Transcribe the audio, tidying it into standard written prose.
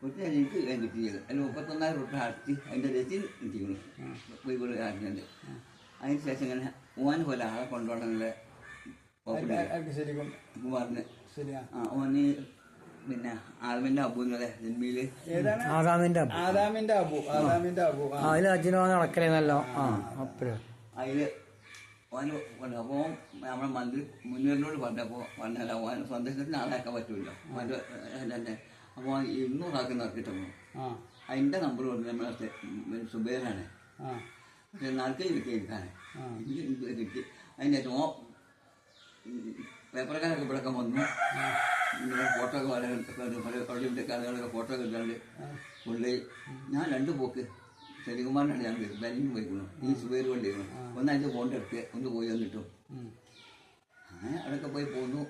ഒറ്റ എനിക്ക് കിട്ടിയത് അതിന് 31,000 റുപ്യ അടച്ച് അതിൻ്റെ രസീത് കിട്ടിയിരുന്നു കോഴിക്കോട് കാട്ടിനുണ്ട്. അതിന് ശേഷം ഇങ്ങനെ ഓന് പോലെ ആളെ കൊണ്ടുപോകണമെന്നുള്ള കുമാറിന് ഓന് പിന്നെ ആദമിൻ്റെ അബൂന്നല്ലേ ജന്മിയില് ആദാമിന്റെ അബു അതിൽ അച്ഛനോ നടക്കലേന്നല്ലോ. അതില് ഓന് അപ്പോൾ നമ്മളെ മന്ത്രി മുന്നേറിനോട് പറഞ്ഞല്ല ഓൻ സന്ദർശനത്തിന് ആളാക്കാൻ പറ്റുമല്ലോ ഓൻ്റെ തന്നെ. അപ്പോൾ 200 ആക്കി നടത്തിയിട്ടുണ്ട്. അതിൻ്റെ നമ്പർ പറഞ്ഞു നമ്മളെ സുബേറാണ്. പക്ഷെ നാൽക്കൈ കിട്ടിയിരിക്കാണ് എനിക്ക് കിട്ടി. അതിൻ്റെ ശേഷം പേപ്പർക്കാരൊക്കെ ഇവിടെയൊക്കെ വന്നു ഫോട്ടോ ഒക്കെ അവിടെ കഥകളൊക്കെ ഫോട്ടോ ഒക്കെ എടുക്കാണ്ട് പുള്ളി ഞാൻ 2 പോക്ക് ശരികുമാറിനാണ് ഞാൻ ബാങ്കിന് പോയിക്കുന്നു. ഈ സുബേർ കൊണ്ടിരുന്നു. ഒന്ന് അതിൻ്റെ ഫോണിൻ്റെ അടുത്ത് ഒന്ന് പോയി വന്നിട്ടു അങ്ങനെ അവിടെയൊക്കെ പോയി പോന്നു.